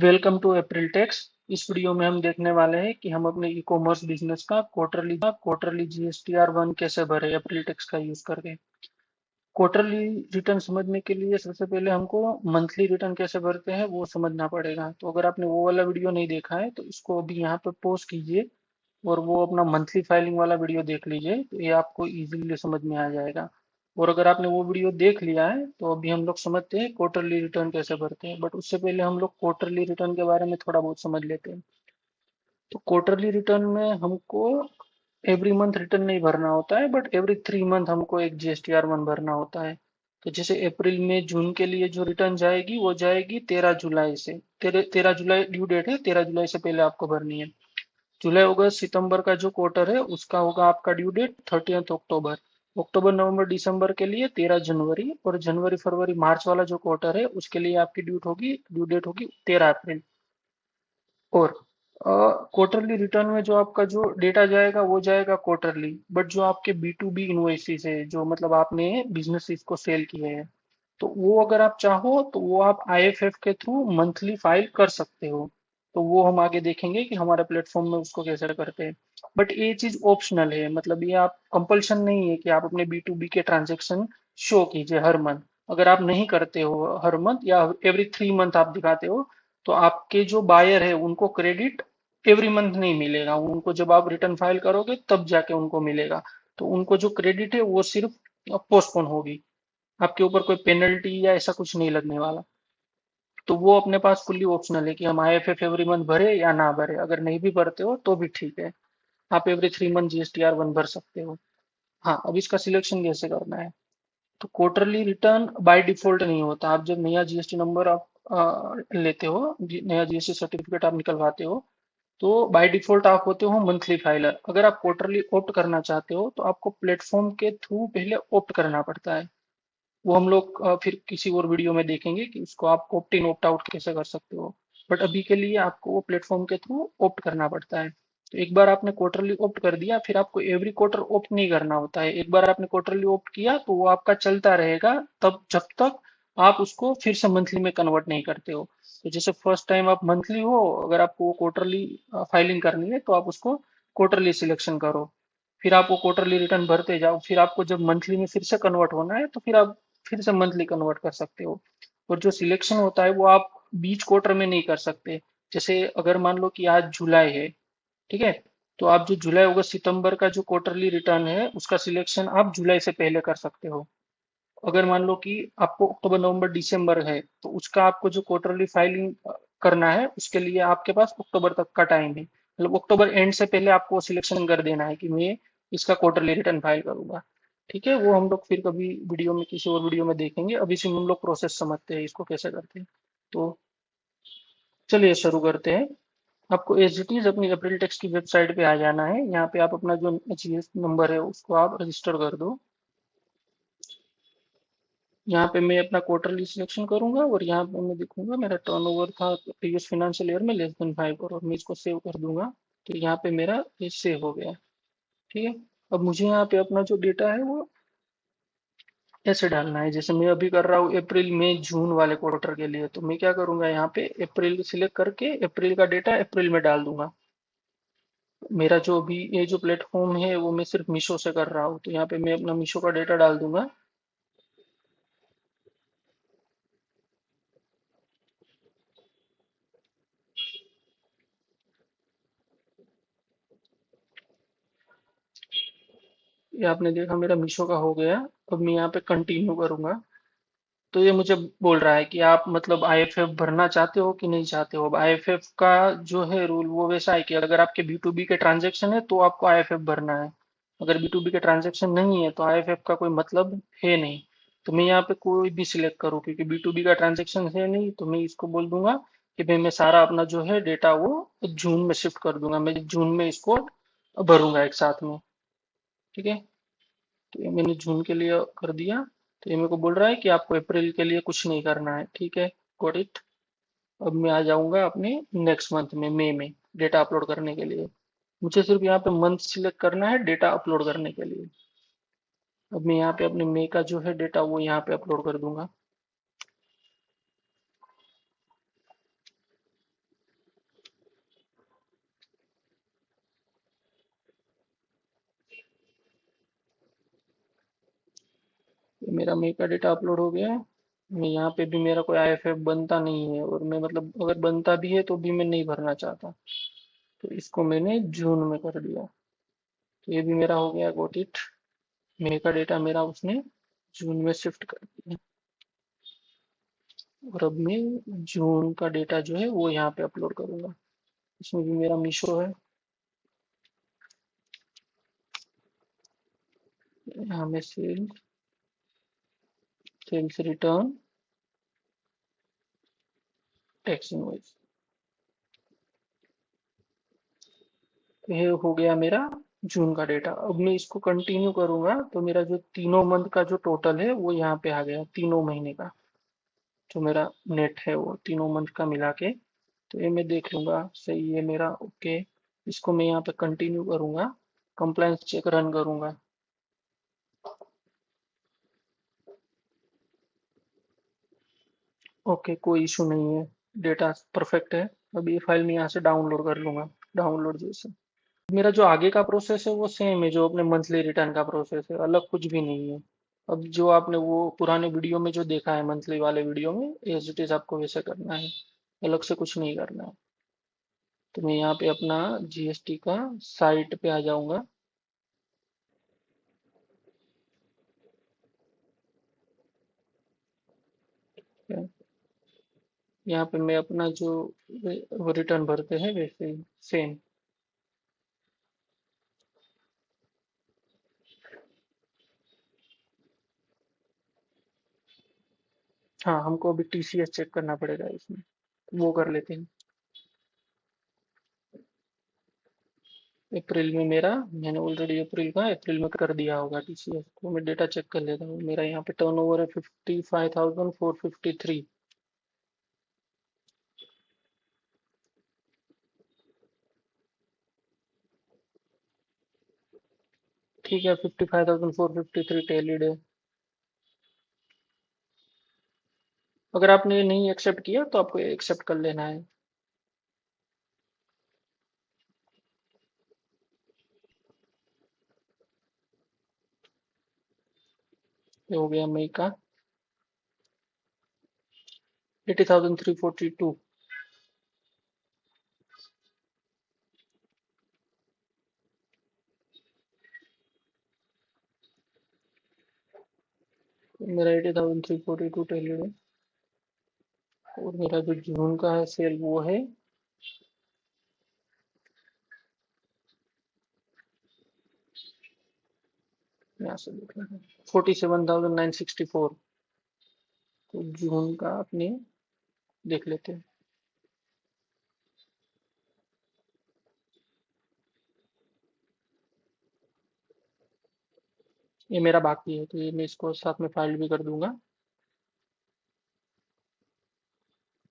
Welcome to April Tax. इस video में हम देखने वाले हैं कि हम अपने ई कॉमर्स बिजनेस का क्वार्टरली GSTR1 कैसे भरे अप्रैल टेक्स का यूज करके। क्वार्टरली रिटर्न समझने के लिए सबसे पहले हमको मंथली रिटर्न कैसे भरते हैं वो समझना पड़ेगा। तो अगर आपने वो वाला वीडियो नहीं देखा है तो इसको अभी यहाँ पे पॉज कीजिए और वो अपना मंथली फाइलिंग वाला वीडियो देख लीजिए, तो ये आपको इजीली समझ में आ जाएगा। और अगर आपने वो वीडियो देख लिया है तो अभी हम लोग समझते हैं क्वार्टरली रिटर्न कैसे भरते हैं, बट उससे पहले हम लोग क्वार्टरली रिटर्न के बारे में थोड़ा बहुत समझ लेते हैं। तो क्वार्टरली रिटर्न में हमको एवरी मंथ रिटर्न नहीं भरना होता है, बट एवरी 3 मंथ हमको एक GSTR1 भरना होता है। तो जैसे अप्रैल में जून के लिए जो रिटर्न जाएगी वो जाएगी 13 जुलाई से। 13 जुलाई ड्यू डेट है, 13 जुलाई से पहले आपको भरनी है। जुलाई अगस्त सितंबर का जो क्वार्टर है उसका होगा आपका ड्यू डेट 30 अक्टूबर। अक्टूबर नवंबर दिसंबर के लिए 13 जनवरी, और जनवरी फरवरी मार्च वाला जो क्वार्टर है उसके लिए आपकी ड्यू डेट होगी 13 अप्रैल। और क्वार्टरली रिटर्न में जो आपका जो डेटा जाएगा वो जाएगा क्वार्टरली, बट जो आपके B2B इनवॉइसेस है, जो मतलब आपने बिजनेस को सेल किए हैं, तो वो अगर आप चाहो तो वो आप IFF के थ्रू मंथली फाइल कर सकते हो। तो वो हम आगे देखेंगे कि हमारे प्लेटफॉर्म में उसको कैसे करते हैं। बट ये चीज ऑप्शनल है, मतलब ये आप कंपल्शन नहीं है कि आप अपने B2B के ट्रांजेक्शन शो कीजिए हर मंथ। अगर आप नहीं करते हो हर मंथ या एवरी 3 मंथ आप दिखाते हो, तो आपके जो बायर है उनको क्रेडिट एवरी मंथ नहीं मिलेगा। उनको जब आप रिटर्न फाइल करोगे तब जाके उनको मिलेगा। तो उनको जो क्रेडिट है वो सिर्फ पोस्टपोन होगी, आपके ऊपर कोई पेनल्टी या ऐसा कुछ नहीं लगने वाला। तो वो अपने पास फुल्ली ऑप्शनल है कि हम IFF एवरी मंथ भरे या ना भरे। अगर नहीं भी भरते हो तो भी ठीक है, आप एवरी 3 मंथ GSTR1 भर सकते हो। हाँ, अब इसका सिलेक्शन कैसे करना है। तो क्वार्टरली रिटर्न बाय डिफॉल्ट नहीं होता। आप जब नया GST नंबर आप लेते हो, नया GST सर्टिफिकेट आप निकलवाते हो, तो बाय डिफॉल्ट आप होते हो मंथली फाइलर। अगर आप क्वार्टरली ऑप्ट करना चाहते हो तो आपको प्लेटफॉर्म के थ्रू पहले ऑप्ट करना पड़ता है। वो हम लोग फिर किसी और वीडियो में देखेंगे कि उसको आप ऑप्ट इन ऑप्ट आउट कैसे कर सकते हो। बट अभी के लिए आपको वो प्लेटफॉर्म के थ्रू ऑप्ट करना पड़ता है। तो एक बार आपने क्वार्टरली ऑप्ट कर दिया, फिर आपको एवरी क्वार्टर ऑप्ट नहीं करना होता है। एक बार आपने क्वार्टरली ऑप्ट किया तो वो आपका चलता रहेगा तब जब तक आप उसको फिर से मंथली में कन्वर्ट नहीं करते हो। तो जैसे फर्स्ट टाइम आप मंथली हो, अगर आपको वो क्वार्टरली फाइलिंग करनी है तो आप उसको क्वार्टरली सिलेक्शन करो। फिर आप वो क्वार्टरली रिटर्न भरते जाओ, फिर आपको जब मंथली में फिर से कन्वर्ट होना है तो फिर से मंथली कन्वर्ट कर सकते हो। और जो सिलेक्शन होता है वो आप बीच क्वार्टर में नहीं कर सकते। जैसे अगर मान लो कि आज जुलाई है, ठीक है, तो आप जो जुलाई अगस्त सितंबर का जो क्वार्टरली रिटर्न है उसका सिलेक्शन आप जुलाई से पहले कर सकते हो। अगर मान लो कि आपको अक्टूबर नवंबर दिसंबर है तो उसका आपको जो क्वार्टरली फाइलिंग करना है उसके लिए आपके पास अक्टूबर तक का टाइम है। मतलब अक्टूबर एंड से पहले आपको सिलेक्शन कर देना है कि मैं इसका क्वार्टरली रिटर्न फाइल करूंगा। ठीक है, वो हम लोग फिर कभी वीडियो में किसी और वीडियो में देखेंगे। अभी से हम लोग प्रोसेस समझते हैं इसको कैसे करते हैं। तो चलिए शुरू करते हैं। आपको एज इट इज अपनी अप्रैल टेक्स की वेबसाइट पे आ जाना है। यहाँ पे आप अपना जो GS नंबर है उसको आप रजिस्टर कर दो। यहाँ पे मैं अपना क्वार्टरली सिलेक्शन करूंगा और यहाँ पे मैं दिखूंगा मेरा टर्नओवर था प्रीवियस फाइनेंशियल ईयर में <5 करोड़। मैं इसको सेव कर दूंगा। तो यहाँ पे मेरा ये सेव हो गया। ठीक है, अब मुझे यहाँ पे अपना जो डेटा है वो ऐसे डालना है जैसे मैं अभी कर रहा हूँ अप्रैल मई जून वाले क्वार्टर के लिए। तो मैं क्या करूंगा, यहाँ पे अप्रैल सिलेक्ट करके अप्रैल का डेटा अप्रैल में डाल दूंगा। मेरा जो भी ये जो प्लेटफॉर्म है वो मैं सिर्फ मीशो से कर रहा हूँ, तो यहाँ पे मैं अपना मीशो का डेटा डाल दूंगा। ये आपने देखा मेरा मीशो का हो गया। अब मैं यहाँ पे कंटिन्यू करूंगा। तो ये मुझे बोल रहा है कि आप मतलब IFF भरना चाहते हो कि नहीं चाहते हो। अब IFF का जो है रूल वो वैसा है कि अगर आपके B2B के ट्रांजेक्शन है तो आपको IFF भरना है। अगर B2B के ट्रांजेक्शन नहीं है तो IFF का कोई मतलब है नहीं। तो मैं यहाँ पे कोई भी सिलेक्ट करूँ, क्योंकि B2B का ट्रांजेक्शन है नहीं, तो मैं इसको बोल दूंगा कि भाई मैं सारा अपना जो है डेटा वो जून में शिफ्ट कर दूंगा। मैं जून में इसको भरूंगा एक साथ में। ठीक है, तो ये मैंने जून के लिए कर दिया। तो ये मेरे को बोल रहा है कि आपको अप्रैल के लिए कुछ नहीं करना है। ठीक है, गॉट इट। अब मैं आ जाऊंगा अपने नेक्स्ट मंथ में, मई में डेटा अपलोड करने के लिए। मुझे सिर्फ यहाँ पे मंथ सिलेक्ट करना है डेटा अपलोड करने के लिए। अब मैं यहाँ पे अपने मई का जो है डेटा वो यहाँ पे अपलोड कर दूंगा। मेरा मई का डेटा अपलोड हो गया। मैं यहाँ पे भी मेरा कोई आईएफएफ बनता नहीं है, और मैं मतलब अगर बनता भी है तो भी मैं नहीं भरना चाहता, तो इसको मैंने जून में कर दिया। तो ये भी मेरा हो गया, गोट इट। मई का डेटा मेरा उसने जून में शिफ्ट कर दिया। और अब मैं जून का डेटा जो है वो यहाँ पे अपलोड करूंगा। इसमें भी मेरा मीशो है। यहाँ में सेल्स रिटर्न टैक्स इनवॉइस, तो ये हो गया मेरा जून का डेटा। अब मैं इसको कंटिन्यू करूंगा तो मेरा जो तीनों मंथ का जो टोटल है वो यहाँ पे आ गया, तीनों महीने का जो मेरा नेट है वो तीनों मंथ का मिला के। तो ये मैं देख लूंगा सही है मेरा, ओके। इसको मैं यहाँ पे कंटिन्यू करूंगा, कंप्लायंस चेक रन करूंगा। ओके, कोई इशू नहीं है, डेटा परफेक्ट है। अब ये फाइल मैं यहाँ से डाउनलोड कर लूंगा, डाउनलोड जैसे। मेरा जो आगे का प्रोसेस है वो सेम है जो अपने मंथली रिटर्न का प्रोसेस है, अलग कुछ भी नहीं है। अब जो आपने वो पुराने वीडियो में जो देखा है मंथली वाले वीडियो में, एज इट इज आपको वैसे करना है, अलग से कुछ नहीं करना है। तो मैं यहाँ पे अपना जीएसटी का साइट पे आ जाऊंगा। यहाँ पे मैं अपना जो रिटर्न भरते हैं वैसे ही सेम। हाँ, हमको अभी टीसीएस चेक करना पड़ेगा इसमें, वो कर लेते हैं। अप्रैल में मेरा, मैंने ऑलरेडी अप्रैल में कर दिया होगा टीसीएस, तो मैं डेटा चेक कर लेता हूँ। मेरा यहाँ पे टर्नओवर है 55,453। ठीक है, 55,453 टैलीड है। अगर आपने ये नहीं एक्सेप्ट किया तो आपको एक्सेप्ट कर लेना है। ये हो गया मई का 80,342। मेरा 80,342 टैलीड है। और मेरा जो जून का है सेल वो है, यहाँ से देख लेते हैं, 47,964। तो जून का अपने देख लेते हैं। ये मेरा बाकी है, तो ये मैं इसको साथ में फाइल भी कर दूंगा,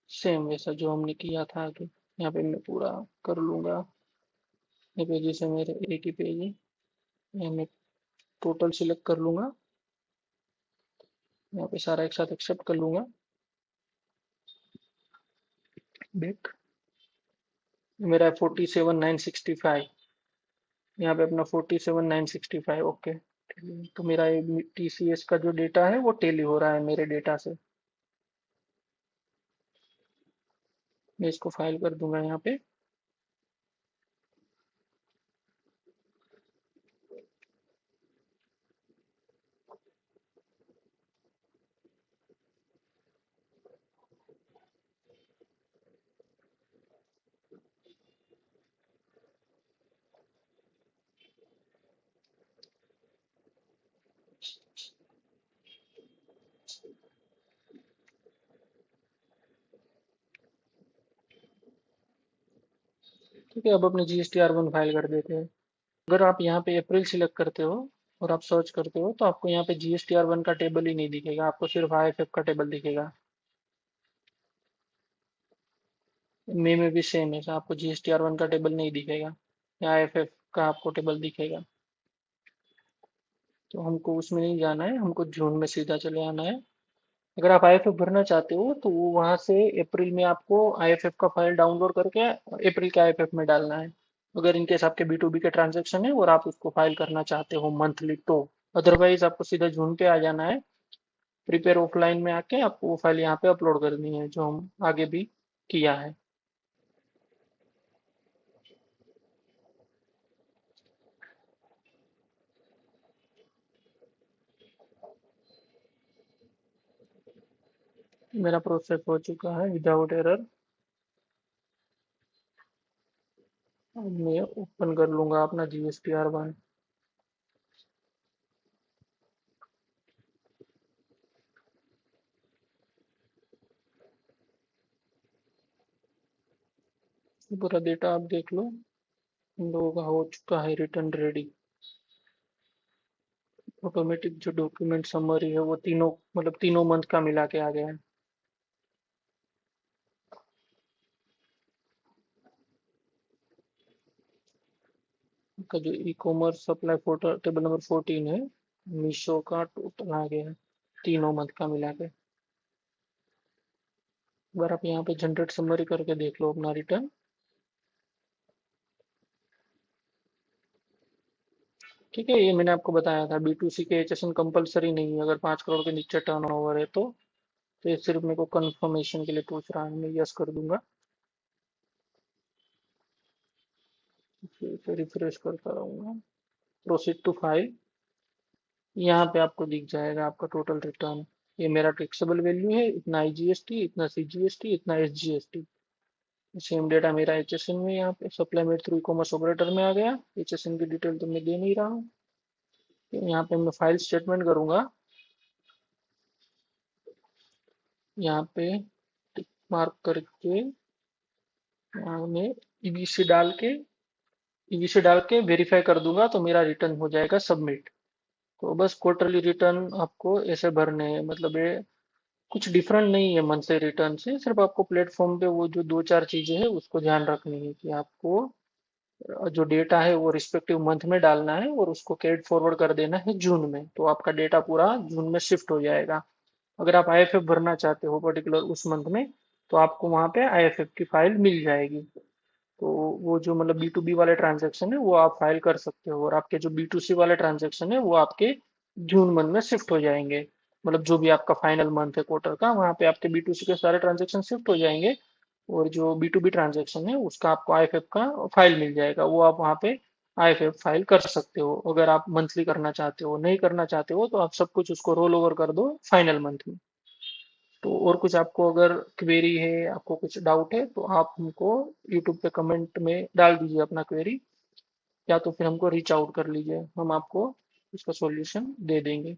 सेम वैसा जो हमने किया था आगे। यहाँ पे मैं पूरा कर लूंगा। ये पेजेस है मेरे, एक ही पेज है। यहाँ मैं टोटल सिलेक्ट कर लूंगा, यहाँ पे सारा एक साथ एक्सेप्ट कर लूंगा। बैक, मेरा है 47,965। यहाँ पे अपना 47,965, ओके। तो मेरा टीसीएस का जो डेटा है वो टेली हो रहा है मेरे डेटा से। मैं इसको फाइल कर दूंगा यहाँ पे। ठीक है, अब अपने GSTR1 फाइल कर देते हैं। अगर आप यहाँ पे अप्रैल सिलेक्ट करते हो और आप सर्च करते हो तो आपको यहाँ पे GSTR1 का टेबल ही नहीं दिखेगा, आपको सिर्फ आईएफएफ का टेबल दिखेगा। मई में भी सेम है, आपको GSTR1 का टेबल नहीं दिखेगा, या आईएफएफ का आपको टेबल दिखेगा। तो हमको उसमें नहीं जाना है, हमको जून में सीधा चले आना है। अगर आप आईएफएफ भरना चाहते हो तो वो वहां से अप्रैल में आपको आईएफएफ का फाइल डाउनलोड करके अप्रैल के आईएफएफ में डालना है। अगर इनकेस आपके B2B के ट्रांजेक्शन है और आप उसको फाइल करना चाहते हो मंथली तो। अदरवाइज आपको सीधा जून पे आ जाना है। प्रिपेयर ऑफलाइन में आके आपको वो फाइल यहाँ पे अपलोड करनी है जो हम आगे भी किया है। मेरा प्रोसेस हो चुका है विदाउट एरर। मैं ओपन कर लूंगा अपना GSTR1। पूरा डेटा आप देख लो, हम लोगों का हो चुका है रिटर्न रेडी। ऑटोमेटिक जो डॉक्यूमेंट समरी है वो तीनों मतलब तीनों मंथ का मिला के आ गया है। का जो e commerce supply photo table number 14 है, मीशो का टोटल आ गया है तीनों मंथ का मिला के। एक बार आप यहाँ पे जनरेट समरी करके देख लो अपना रिटर्न। ठीक है, ये मैंने आपको बताया था B2C के HSN कंपलसरी नहीं है, अगर 5 करोड़ के नीचे टर्नओवर है तो ये सिर्फ मेरे को कंफर्मेशन के लिए पूछ रहा है, मैं यस कर दूंगा। फिर रिफ्रेश करता रहूंगा। Proceed to file. यहाँ पे आपको दिख जाएगा आपका टोटल रिटर्न। ये मेरा टैक्सेबल वैल्यू है, इतना IGST, इतना CGST, इतना SGST। सेम डेटा मेरा HSN में यहाँ पे supply made through commerce operator में आ गया। HSN की डिटेल तो मैं दे नहीं रहा हूँ। यहाँ पे मैं फाइल स्टेटमेंट करूंगा। यहाँ पे टिक मार्क करके यहाँ में ईबीसी डाल के वेरीफाई कर दूंगा तो मेरा रिटर्न हो जाएगा सबमिट। तो बस क्वार्टरली रिटर्न आपको ऐसे भरने हैं, मतलब ये कुछ डिफरेंट नहीं है मंथली रिटर्न से, सिर्फ आपको प्लेटफॉर्म पे वो जो दो चार चीजें हैं उसको ध्यान रखनी है कि आपको जो डेटा है वो रिस्पेक्टिव मंथ में डालना है और उसको कैरिड फॉरवर्ड कर देना है जून में, तो आपका डेटा पूरा जून में शिफ्ट हो जाएगा। अगर आप IFF भरना चाहते हो पर्टिकुलर उस मंथ में तो आपको वहां पे IFF की फाइल मिल जाएगी। तो वो जो मतलब B2B वाले ट्रांजेक्शन है वो आप फाइल कर सकते हो, और आपके जो B2C वाले ट्रांजेक्शन है वो आपके जून मंथ में शिफ्ट हो जाएंगे। मतलब जो भी आपका फाइनल मंथ है क्वार्टर का, वहाँ पे आपके B2C के सारे ट्रांजेक्शन शिफ्ट हो जाएंगे, और जो B2B ट्रांजेक्शन है उसका आपको IFF का फाइल मिल जाएगा, वो आप वहाँ पे IFF फाइल कर सकते हो। अगर आप मंथली करना चाहते हो, नहीं करना चाहते हो तो आप सब कुछ उसको रोल ओवर कर दो फाइनल मंथ में। तो और कुछ आपको अगर क्वेरी है, आपको कुछ डाउट है तो आप हमको यूट्यूब पे कमेंट में डाल दीजिए अपना क्वेरी, या तो फिर हमको रीच आउट कर लीजिए, हम आपको इसका सॉल्यूशन दे देंगे।